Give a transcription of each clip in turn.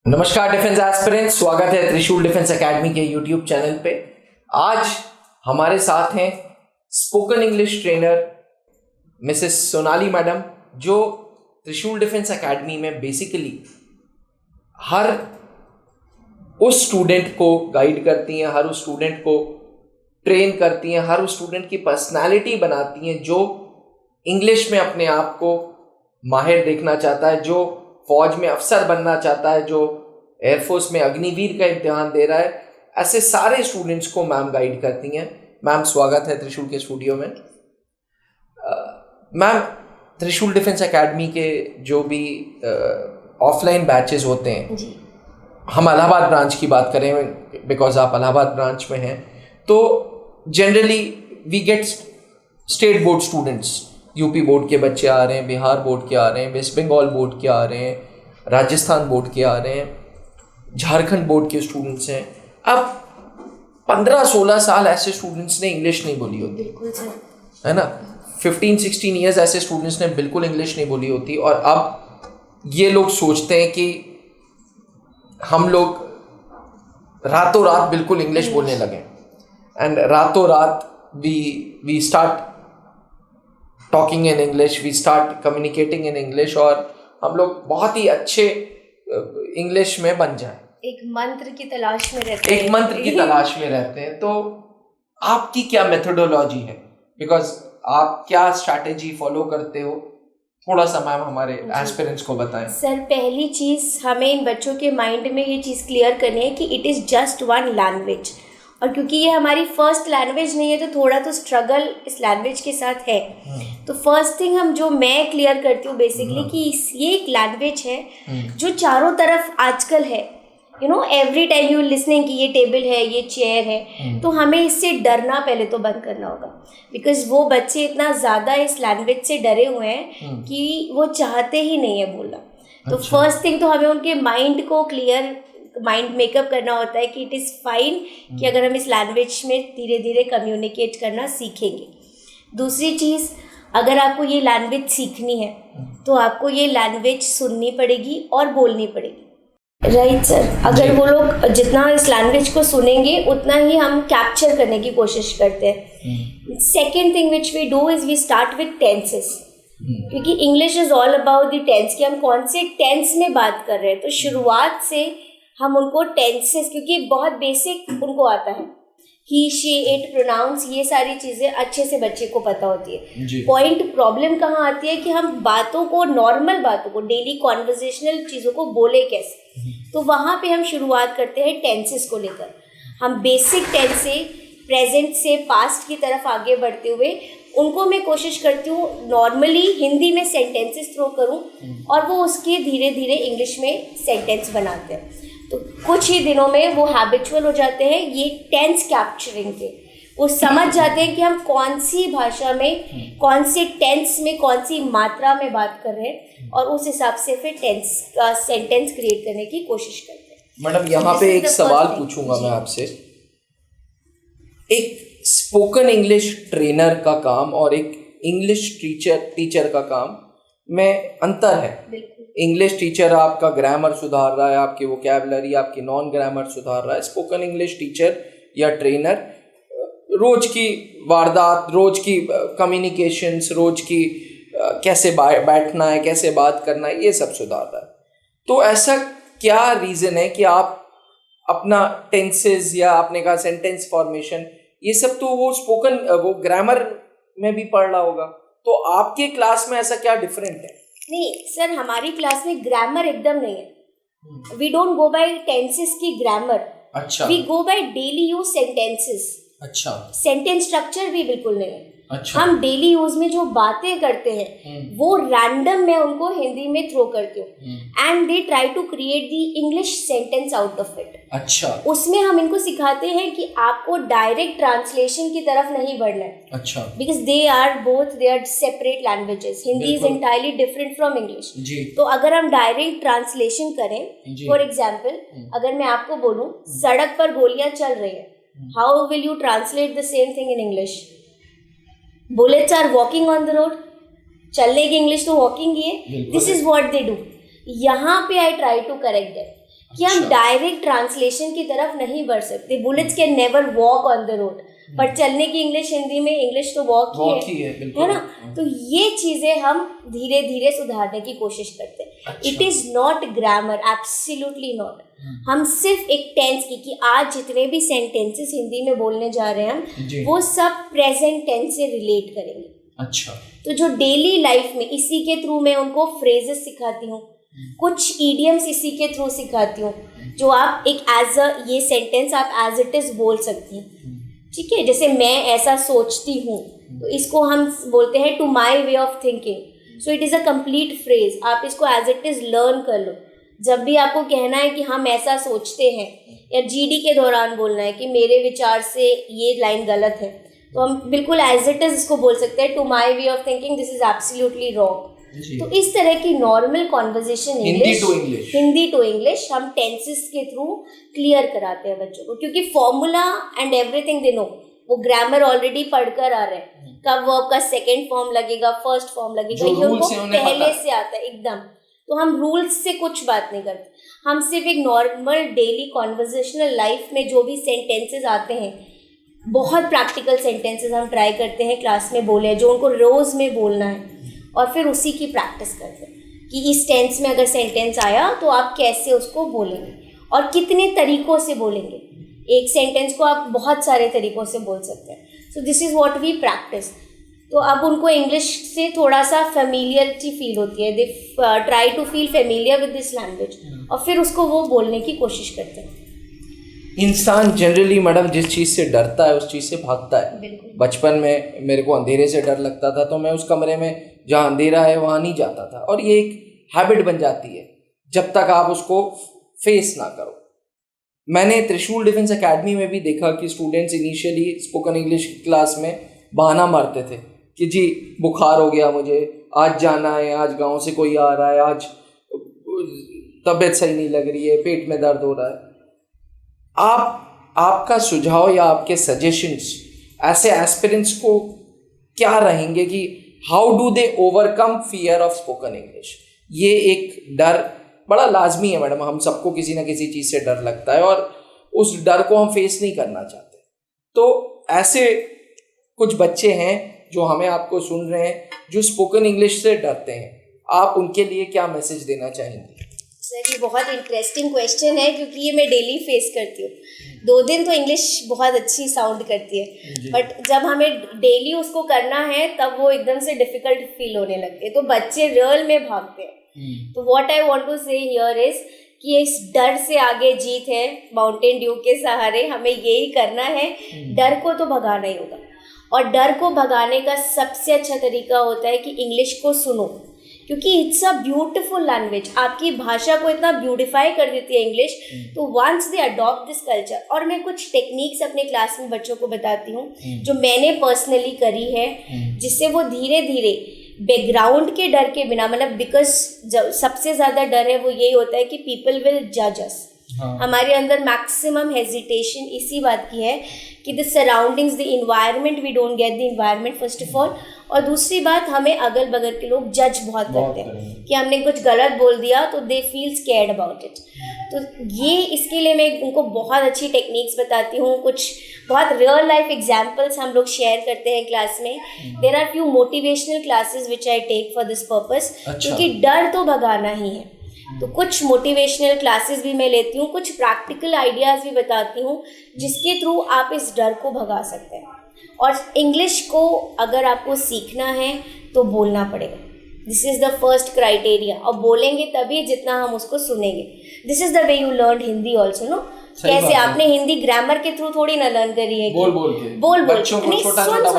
नमस्कार defence aspirants, स्वागत है त्रिशूल डिफेंस एकेडमी के यूट्यूब चैनल पे। आज हमारे साथ हैं spoken English trainer Mrs Sonali madam, जो त्रिशूल डिफेंस एकेडमी में बेसिकली हर उस स्टूडेंट को गाइड करती हैं, हर उस स्टूडेंट को ट्रेन करती हैं, हर उस स्टूडेंट की पर्सनालिटी बनाती हैं जो इंग्लिश में अपने आप को माहिर देखना चाहता है, जो फौज में अफसर बनना चाहता है, जो एयरफोर्स में अग्निवीर का इम्तिहान दे रहा है। ऐसे सारे स्टूडेंट्स को मैम गाइड करती हैं। मैम, स्वागत है त्रिशूल के स्टूडियो में। मैम, त्रिशूल डिफेंस एकेडमी के जो भी ऑफलाइन बैचेस होते हैं जी, हम इलाहाबाद ब्रांच की बात करें बिकॉज आप इलाहाबाद ब्रांच में हैं, तो generally we get state board students. UP board के बच्चे आ रहे हैं, बिहार बोर्ड के आ रहे हैं, वेस्ट बंगाल बोर्ड के आ रहे हैं, राजस्थान बोर्ड के आ रहे हैं, झारखंड बोर्ड के स्टूडेंट्स हैं। अब 15-16 साल ऐसे स्टूडेंट्स ने इंग्लिश नहीं बोली होती, बिल्कुल सर, है ना। 15-16 ईयर्स ऐसे स्टूडेंट्स ने बिल्कुल इंग्लिश नहीं बोली होती, और अब ये लोग सोचते हैं कि हम लोग रातों रात बिल्कुल इंग्लिश बोलने लगे, एंड रातों रात we start talking in English, we start communicating in English, और हम लोग बहुत ही अच्छे इंग्लिश में बन जाएं। एक मंत्र की तलाश में रहते हैं। तो आपकी क्या मेथोडोलॉजी है, बिकॉज आप क्या स्ट्रैटेजी फॉलो करते हो, थोड़ा सा मैम हमारे एस्पिरेंट्स को बताएं। सर, पहली चीज हमें इन बच्चों के माइंड में ये चीज क्लियर करनी है कि it is just one language, और क्योंकि ये हमारी फर्स्ट लैंग्वेज नहीं है तो थोड़ा तो स्ट्रगल इस लैंग्वेज के साथ है। तो फर्स्ट थिंग मैं क्लियर करती हूँ बेसिकली कि ये एक लैंग्वेज है जो चारों तरफ आजकल है। एवरी टाइम यू लिसनिंग कि ये टेबल है, ये चेयर है, तो हमें इससे डरना पहले तो बंद करना होगा, बिकॉज वो बच्चे इतना ज़्यादा इस लैंग्वेज से डरे हुए हैं कि वो चाहते ही नहीं है बोलना। तो फर्स्ट थिंग तो हमें उनके माइंड को क्लियर माइंड मेकअप करना होता है कि इट इज़ फाइन कि अगर हम इस लैंग्वेज में धीरे धीरे कम्युनिकेट करना सीखेंगे। दूसरी चीज़, अगर आपको ये लैंग्वेज सीखनी है तो आपको ये लैंग्वेज सुननी पड़ेगी और बोलनी पड़ेगी, राइट सर। अगर वो लोग जितना इस लैंग्वेज को सुनेंगे उतना ही हम कैप्चर करने की कोशिश करते हैं। Second thing which we do is we start with tenses, क्योंकि English is all about the tense कि हम कौन से टेंस में बात कर रहे हैं। तो शुरुआत से हम उनको टेंसेस, क्योंकि बहुत बेसिक उनको आता है, ही, शी, इट, प्रोनाउंस, ये सारी चीज़ें अच्छे से बच्चे को पता होती है। पॉइंट प्रॉब्लम कहाँ आती है कि हम बातों को, नॉर्मल बातों को, डेली कॉन्वर्जेशनल चीज़ों को बोले कैसे। तो वहाँ पे हम शुरुआत करते हैं टेंसेस को लेकर। हम बेसिक टेंस से प्रेजेंट से पास्ट की तरफ आगे बढ़ते हुए उनको मैं कोशिश करती हूँ नॉर्मली हिंदी में सेंटेंसेस थ्रो करूँ, और वो उसके धीरे धीरे इंग्लिश में सेंटेंस बनाते हैं। तो कुछ ही दिनों में वो हैबिचुअल हो जाते हैं ये टेंस कैप्चरिंग के। वो समझ जाते हैं कि हम कौन सी भाषा में, कौन से टेंस में, कौन सी मात्रा में बात कर रहे हैं, और उस हिसाब से फिर टेंस का सेंटेंस क्रिएट करने की कोशिश करते हैं। मैडम, यहाँ पे एक सवाल पूछूंगा मैं आपसे। एक स्पोकन इंग्लिश ट्रेनर का काम और एक इंग्लिश टीचर का काम में अंतर है। इंग्लिश टीचर आपका ग्रामर सुधार रहा है, आपकी वोकैबुलरी, आपकी नॉन ग्रामर सुधार रहा है। स्पोकन इंग्लिश टीचर या ट्रेनर रोज की वारदात, रोज की कम्युनिकेशंस, रोज की कैसे बैठना है, कैसे बात करना है, ये सब सुधार रहा है। तो ऐसा क्या रीज़न है कि आप अपना टेंसेस या आपने कहा सेंटेंस फॉर्मेशन, ये सब तो वो ग्रामर में भी पढ़ रहा होगा, तो आपके क्लास में ऐसा क्या डिफरेंट है? नहीं सर, हमारी क्लास में ग्रामर एकदम नहीं है। We don't go by tenses की ग्रामर। अच्छा। We go by daily use sentences. अच्छा। सेंटेंस स्ट्रक्चर भी बिल्कुल नहीं है। अच्छा। हम डेली यूज में जो बातें करते हैं वो रैंडम मैं उनको हिंदी में थ्रो करती हूँ, and they try to create the English sentence out of it. अच्छा। उसमें हम इनको सिखाते हैं कि आपको डायरेक्ट ट्रांसलेशन की तरफ नहीं बढ़ना है। अच्छा। Because they are separate languages. Hindi is entirely different from English. तो अगर हम डायरेक्ट ट्रांसलेशन करें, फॉर एग्जाम्पल अगर मैं आपको बोलूँ सड़क पर गोलियां चल रही है, how will you translate the same thing in English? Bullets are walking on the road. चलने की इंग्लिश तो वॉकिंग ही है। This is what they do. यहाँ पे I try to correct that कि हम डायरेक्ट ट्रांसलेशन की तरफ नहीं बढ़ सकते। Bullets can never walk on the road, पर चलने की इंग्लिश हिंदी में इंग्लिश तो वॉक ही है ना। तो ये चीज़ें हम धीरे धीरे सुधारने की कोशिश करते हैं। It is not grammar, absolutely not. हम सिर्फ एक टेंस की, कि आज जितने भी सेंटेंसेस हिंदी में बोलने जा रहे हैं हम, वो सब प्रेजेंट टेंस से रिलेट करेंगे। अच्छा। तो जो डेली लाइफ में इसी के थ्रू मैं उनको फ्रेजेस सिखाती हूँ, कुछ ईडियम्स इसी के थ्रू सिखाती हूँ, जो आप एक एज अ ये सेंटेंस आप एज इट इज़ बोल सकती हैं। ठीक है, जैसे मैं ऐसा सोचती हूँ, तो इसको हम बोलते हैं to my way of thinking. So it is a complete phrase. आप इसको एज इट इज़ लर्न कर लो। जब भी आपको कहना है कि हम ऐसा सोचते हैं, या जीडी के दौरान बोलना है कि मेरे विचार से ये लाइन गलत है, तो हम बिल्कुल एज इट इज़ इसको बोल सकते हैं, to my way of thinking this is absolutely wrong. तो इस तरह की normal conversation Hindi to English हम टेंसेस के थ्रू क्लियर कराते हैं बच्चों को, क्योंकि formula and everything they know. वो ग्रामर ऑलरेडी पढ़कर आ रहे हैं, कब वर्ब का सेकेंड फॉर्म लगेगा, फर्स्ट फॉर्म लगेगा, ये उनको पहले से आता है एकदम। तो हम रूल्स से कुछ बात नहीं करते, हम सिर्फ एक नॉर्मल डेली कॉन्वर्जेशनल लाइफ में जो भी सेंटेंसेस आते हैं, बहुत प्रैक्टिकल सेंटेंसेस हम ट्राई करते हैं क्लास में बोले, जो उनको रोज़ में बोलना है, और फिर उसी की प्रैक्टिस करते हैं कि इस टेंस में अगर सेंटेंस आया तो आप कैसे उसको बोलेंगे और कितने तरीक़ों से बोलेंगे। एक सेंटेंस को आप बहुत सारे तरीक़ों से बोल सकते हैं। So this is what we practise. तो अब उनको इंग्लिश से थोड़ा सा फेमिलियरिटी फील होती है, they try to feel familiar with this language, और फिर उसको वो बोलने की कोशिश करते हैं। इंसान जनरली मैडम जिस चीज़ से डरता है उस चीज़ से भागता है। बचपन में मेरे को अंधेरे से डर लगता था, तो मैं उस कमरे में जहाँ अंधेरा है वहाँ नहीं जाता था, और ये एक हैबिट बन जाती है जब तक आप उसको फेस ना करो। मैंने त्रिशूल डिफेंस एकेडमी में भी देखा कि students initially spoken English class में बहाना मारते थे कि जी बुखार हो गया मुझे, आज जाना है, आज गांव से कोई आ रहा है, आज तबीयत सही नहीं लग रही है, पेट में दर्द हो रहा है। आपका सुझाव या आपके सजेशंस ऐसे एस्पिरेंट्स को क्या रहेंगे कि how do they overcome fear of spoken English? ये एक डर बड़ा लाजमी है मैडम, हम सबको किसी ना किसी चीज़ से डर लगता है और उस डर को हम फेस नहीं करना चाहते। तो ऐसे कुछ बच्चे हैं जो हमें आपको सुन रहे हैं जो स्पोकन इंग्लिश से डरते हैं, आप उनके लिए क्या मैसेज देना चाहेंगे? सर ये बहुत इंटरेस्टिंग क्वेश्चन है, क्योंकि ये मैं डेली फेस करती हूँ। 2 दिन तो इंग्लिश बहुत अच्छी साउंड करती है, बट जब हमें डेली उसको करना है तब वो एकदम से डिफिकल्ट फील होने लगते हैं, तो बच्चे रियल में भागते हैं। तो व्हाट आई वांट टू से हियर इज कि इस डर से आगे जीत है, माउंटेन ड्यू के सहारे हमें यही करना है, डर को तो भगाना ही होगा। और डर को भगाने का सबसे अच्छा तरीका होता है कि इंग्लिश को सुनो, क्योंकि इट्स अ ब्यूटिफुल लैंग्वेज, आपकी भाषा को इतना ब्यूटिफाई कर देती है इंग्लिश। तो once they adopt this culture, और मैं कुछ टेक्निक्स अपने क्लास में बच्चों को बताती हूँ जो मैंने पर्सनली करी है, जिससे वो धीरे धीरे बैकग्राउंड के डर के बिना, मतलब बिकॉज सबसे ज़्यादा डर है वो यही होता है कि पीपल विल जज अस। हमारे अंदर मैक्सिमम हेजिटेशन इसी बात की है कि the surroundings, the environment, we don't get the environment first of all, और दूसरी बात हमें अगल बगल के लोग जज बहुत करते हैं कि हमने कुछ गलत बोल दिया, तो they feel scared about it. तो ये इसके लिए मैं उनको बहुत अच्छी टेक्निक्स बताती हूँ, कुछ बहुत रियल लाइफ एग्जाम्पल्स हम लोग शेयर करते हैं क्लास में। There are few motivational classes which I take for this purpose, क्योंकि डर तो भगाना ही है। तो कुछ मोटिवेशनल क्लासेस भी मैं लेती हूँ, कुछ प्रैक्टिकल आइडियाज़ भी बताती हूँ जिसके थ्रू आप इस डर को भगा सकते हैं। और इंग्लिश को अगर आपको सीखना है तो बोलना पड़ेगा, this is the first criteria, और बोलेंगे तभी जितना हम उसको सुनेंगे। This is the way you learn Hindi also, no? कैसे आपने हिंदी ग्रामर के थ्रू थोड़ी ना लर्न करी है, बोल बोल नहीं, सुन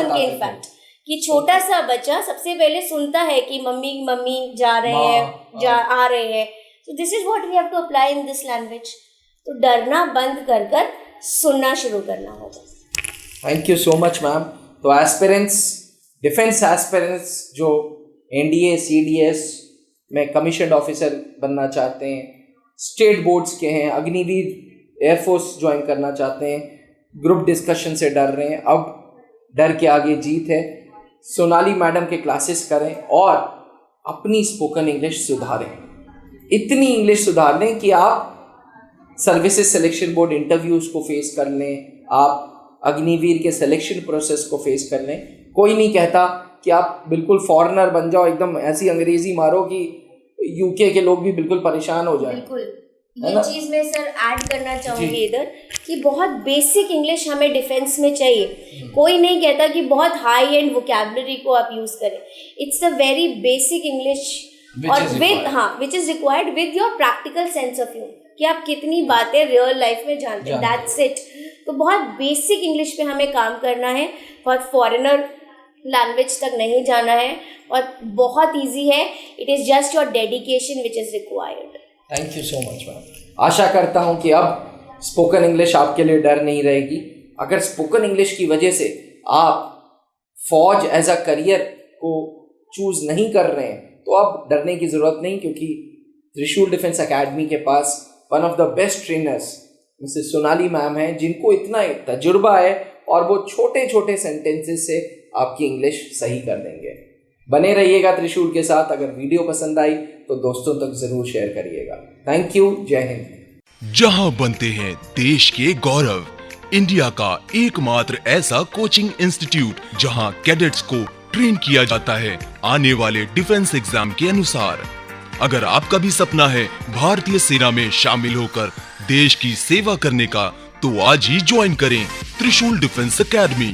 के। इनफैक्ट कि छोटा सा बच्चा सबसे पहले सुनता है कि मम्मी मम्मी जा रहे हैं, आ रहे हैं। तो this is what we have to apply in this language. तो डरना बंद कर कर सुनना शुरू करना होगा। Thank you so much ma'am. तो एस्पिरेंट्स, डिफेंस एस्पिरेंट्स जो एनडीए सीडीएस में कमीशन ऑफिसर बनना चाहते हैं, स्टेट बोर्ड्स के हैं, अग्निवीर एयरफोर्स ज्वाइन करना चाहते हैं, ग्रुप डिस्कशन से डर रहे हैं, अब डर के आगे जीत है। सोनाली मैडम के क्लासेस करें और अपनी स्पोकन इंग्लिश सुधारें, इतनी इंग्लिश सुधार लें कि आप सर्विसेज सिलेक्शन बोर्ड इंटरव्यूज को फेस कर लें, आप अग्निवीर के सिलेक्शन प्रोसेस को फेस कर लें। कोई नहीं कहता कि आप बिल्कुल फॉरेनर बन जाओ, एकदम ऐसी अंग्रेजी मारो कि यूके के लोग भी बिल्कुल परेशान हो जाए। बिल्कुल, ये चीज मैं सर ऐड करना चाहूंगी इधर कि बहुत बेसिक इंग्लिश हमें डिफेंस में चाहिए। कोई नहीं कहता कि बहुत हाई एंड वोकैबुलरी को आप यूज करें, it's a very basic English और which is required with your practical sense of humour, कि आप कितनी बातें रियल लाइफ में जानते हैं, दैट्स इट। तो बहुत बेसिक इंग्लिश पे हमें काम करना है, बहुत फॉरेनर लैंग्वेज तक नहीं जाना है, और बहुत इजी है। It is just your dedication which is required. Thank you so much ma'am. आशा करता हूँ कि अब स्पोकन इंग्लिश आपके लिए डर नहीं रहेगी। अगर स्पोकन इंग्लिश की वजह से आप फौज एज अ करियर को चूज नहीं कर रहे हैं तो अब डरने की ज़रूरत नहीं, क्योंकि त्रिशूल डिफेंस एकेडमी के पास one of the best trainers Mrs Sonali ma'am हैं, जिनको इतना तजुर्बा है और वो छोटे छोटे सेंटेंसेस से आपकी इंग्लिश सही कर देंगे। बने रहिएगा त्रिशूल के साथ। अगर वीडियो पसंद आई तो दोस्तों तक जरूर शेयर करिएगा। थैंक यू, जय हिंद। जहां बनते हैं देश के गौरव, इंडिया का एकमात्र ऐसा कोचिंग इंस्टीट्यूट जहां कैडेट्स को ट्रेन किया जाता है आने वाले डिफेंस एग्जाम के अनुसार। अगर आपका भी सपना है भारतीय सेना में शामिल होकर देश की सेवा करने का, तो आज ही ज्वाइन करें त्रिशूल डिफेंस एकेडमी।